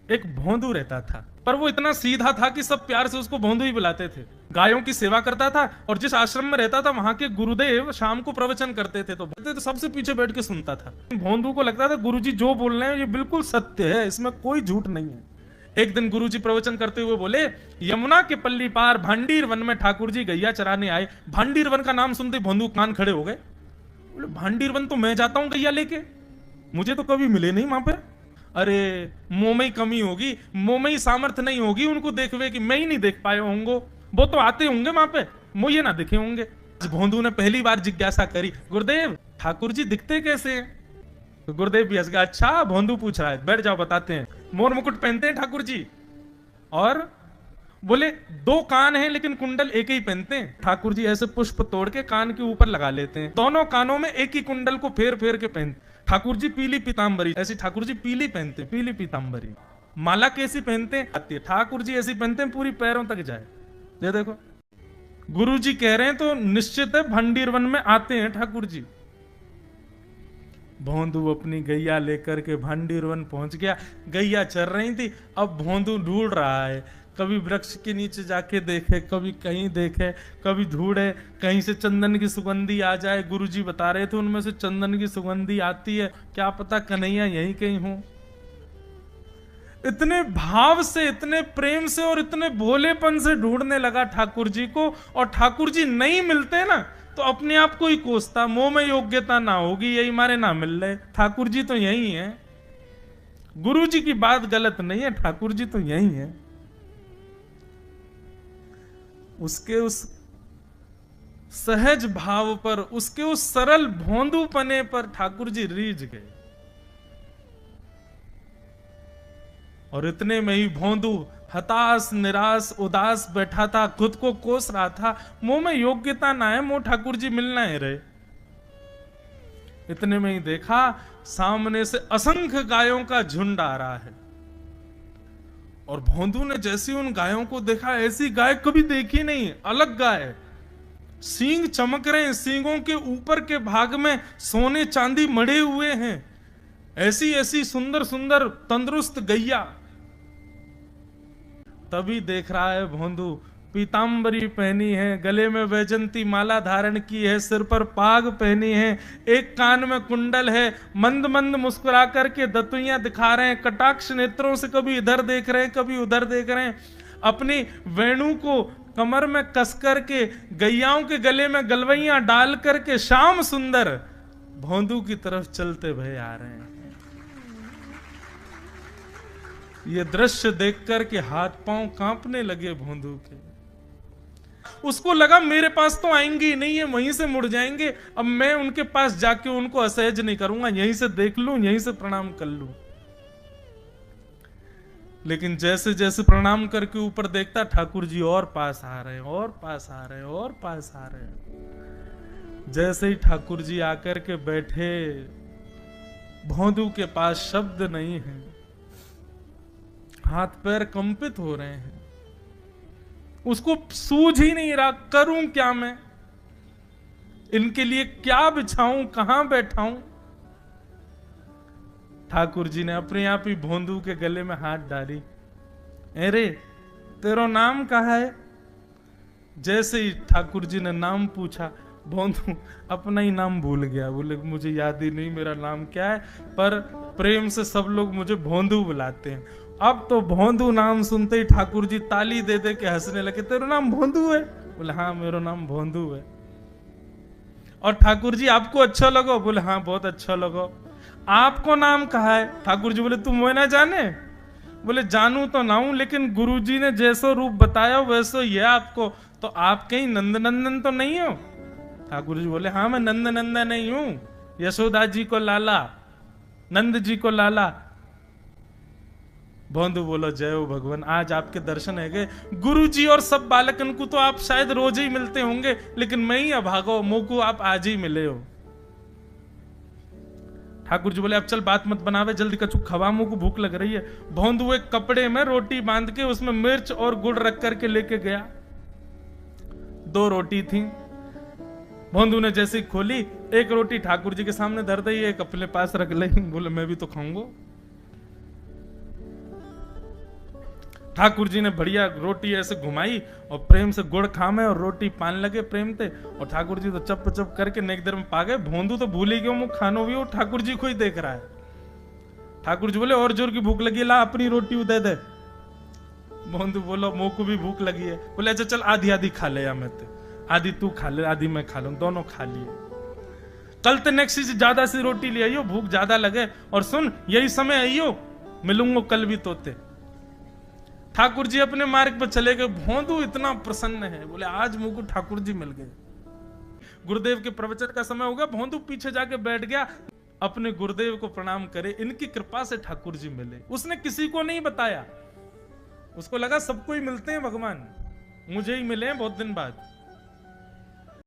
एक भोंदू रहता था, पर वो इतना सीधा था कि सब प्यार से उसको भोंदू ही बुलाते थे। गायों की सेवा करता था और जिस आश्रम में रहता था वहां के गुरुदेव शाम को प्रवचन करते थे तो सबसे पीछे बैठ के सुनता था। भोंदू को लगता था गुरुजी जो बोल रहे हैं ये बिल्कुल सत्य है, इसमें कोई झूठ नहीं है। एक दिन गुरुजी प्रवचन करते हुए बोले, यमुना के पल्ली पार भांडीर वन में ठाकुर जी गैया चराने आए। भांडीर वन का नाम सुनते भोंदू कान खड़े हो गए। बोले भांडीर वन तो मैं जाता हूं गैया लेके, मुझे तो कभी मिले नहीं वहां पे। अरे मुंह में ही कमी होगी, मुंह में ही सामर्थ्य नहीं होगी उनको देखवे कि मैं ही नहीं देख पाए होंगे, वो तो आते होंगे वहां पे, मुझे ना दिखे होंगे। भोंदू ने पहली बार जिज्ञासा करी, गुरुदेव ठाकुर जी दिखते कैसे हैं? तो गुरुदेव भी हंस गया, अच्छा भोंदू पूछ रहा है, बैठ जाओ बताते हैं। मोर मुकुट पहनते हैं ठाकुर जी, और बोले दो कान हैं लेकिन कुंडल एक ही पहनते हैं। ठाकुर जी ऐसे पुष्प तोड़ के कान के ऊपर लगा लेते हैं, दोनों कानों में एक ही कुंडल को फेर फेर के पहनते। ठाकुर जी पीली पीतांबरी, ऐसी ठाकुर जी पीली पहनते, पीली पीतांबरी। माला कैसी पहनते हैं आती है, ठाकुर जी ऐसी पहनते हैं पूरी पैरों तक जाए। ये देखो गुरु जी कह रहे हैं तो निश्चित है भंडीर वन में आते हैं ठाकुर जी। भोंदू अपनी गैया लेकर के भांडीर वन पहुंच गया। गैया चर रही थी, अब भोंदू ढूंढ रहा है, कभी वृक्ष के नीचे जाके देखे, कभी कहीं देखे, कभी ढूंढे कहीं से चंदन की सुगंधी आ जाए। गुरुजी बता रहे थे उनमें से चंदन की सुगंधी आती है, क्या पता कन्हैया यहीं कहीं हो। इतने भाव से, इतने प्रेम से और इतने भोलेपन से ढूंढने लगा ठाकुर जी को, और ठाकुर जी नहीं मिलते ना तो अपने आप को ही कोसता, मुंह में योग्यता ना होगी यही मारे ना मिल रहे, ठाकुर जी तो यही है। गुरु जी की बात गलत नहीं है, ठाकुर जी तो यही है। उसके उस सहज भाव पर, उसके उस सरल भोंदूपने पर ठाकुर जी रीझ गए। और इतने में ही भोंदू हताश निराश उदास बैठा था, खुद को कोस रहा था, मुंह में योग्यता ना है, मुंह ठाकुर जी मिलना है रहे। इतने में ही देखा सामने से असंख्य गायों का झुंड आ रहा है, और भोंदू ने जैसे उन गायों को देखा, ऐसी गाय कभी देखी नहीं, अलग गाय, सींग चमक रहे हैं, सींगों के ऊपर के भाग में सोने चांदी मढ़े हुए हैं, ऐसी ऐसी सुंदर सुंदर तंदुरुस्त गैया। तभी देख रहा है भोंदू पीतांबरी पहनी है, गले में वैजंती माला धारण की है, सिर पर पाग पहनी है, एक कान में कुंडल है, मंद मंद मुस्कुरा करके दतुइयां दिखा रहे हैं, कटाक्ष नेत्रों से कभी इधर देख रहे हैं कभी उधर देख रहे हैं, अपनी वेणु को कमर में कस करके गैयाओं के गले में गलवैयां डाल करके श्याम सुंदर भोंदू की तरफ चलते भय आ रहे हैं। ये दृश्य देख करके हाथ पांव कांपने लगे भोंदू के। उसको लगा मेरे पास तो आएंगे ही नहीं है, वहीं से मुड़ जाएंगे, अब मैं उनके पास जाके उनको असहज नहीं करूंगा, यहीं से देख लूं, यहीं से प्रणाम कर लूं। लेकिन जैसे जैसे प्रणाम करके ऊपर देखता, ठाकुर जी और पास आ रहे हैं, और पास आ रहे हैं, और पास आ रहे हैं। जैसे ही ठाकुर जी आकर के बैठे, भोंदू के पास शब्द नहीं है, हाथ पैर कंपित हो रहे हैं, उसको सूझ ही नहीं रहा करूं क्या मैं, इनके लिए क्या बिछाऊं, कहां बैठाऊं। ठाकुर जी ने अपने आप ही भोंदू के गले में हाथ डाली, अरे तेरा नाम कहा है? जैसे ही ठाकुर जी ने नाम पूछा, भोंदू अपना ही नाम भूल गया, बोले मुझे याद ही नहीं मेरा नाम क्या है, पर प्रेम से सब लोग मुझे भोंदू बुलाते हैं। अब तो भोंदू नाम सुनते ही ठाकुर जी ताली दे दे के हंसने लगे, तेरा नाम भोंदू है? बोले हाँ मेरा नाम भोंदू है। और ठाकुर जी आपको अच्छा लगो? बोले हाँ बहुत अच्छा लगो। आपको नाम कहा है? ठाकुर जी बोले तुम वो ना जाने? बोले जानू तो ना हूं, लेकिन गुरु जी ने जैसो रूप बताया वैसो ये आपको, तो आप कहीं नंद नंदन तो नहीं हो? ठाकुर जी बोले हाँ मैं नंद नंदन नहीं हूं, यशोदा जी को लाला, नंद जी को लाला। भोंदू बोलो जय हो भगवान, आज आपके दर्शन है गए। गुरु जी और सब बालकन को तो आप शायद रोज ही मिलते होंगे, लेकिन मैं ही अभागो, मुंह को आप आज ही मिले हो। ठाकुर जी बोले अब चल बात मत बनावे, जल्दी कछु खवा, मुंह को भूख लग रही है। भोंदू एक कपड़े में रोटी बांध के उसमें मिर्च और गुड़ रख करके लेके गया। 2 रोटी थी। भोंदू ने जैसे खोली, एक रोटी ठाकुर जी के सामने धर दी, एक अपने पास रख ली, बोले मैं भी तो खाऊंगा। ठाकुर जी ने बढ़िया रोटी ऐसे घुमाई और प्रेम से गुड़ खामे और रोटी पान लगे प्रेम से। और ठाकुर जी तो चप चप करके नेक देर में पा गए। भोंदू तो भूल ही गयो, मुँह खानो भी वो ठाकुर जी को ही देख रहा है। ठाकुर जी बोले और जोर की भूख लगी, ला अपनी रोटी दे दे। भोंदू बोलो मुँह को भी भूख लगी है। बोले अच्छा चल आधी आधी खा ले, या मैं ते आधी तू खा ले आधी मैं खा लूं, दोनों खा लिए। कल ते नेक्स्ट से ज्यादा सी रोटी ले आइयो, भूख ज्यादा लगे। और सुन यही समय आइयो, मिलूंगा कल भी तोते। ठाकुर जी अपने मार्ग पर चले गए। भोंदू इतना प्रसन्न है, बोले आज मुझको ठाकुर जी मिल गए। गुरुदेव के प्रवचन का समय होगा, भोंदू पीछे जाके बैठ गया, अपने गुरुदेव को प्रणाम करे, इनकी कृपा से ठाकुर जी मिले। उसने किसी को नहीं बताया, उसको लगा सबको ही मिलते हैं भगवान, मुझे ही मिले हैं बहुत दिन बाद।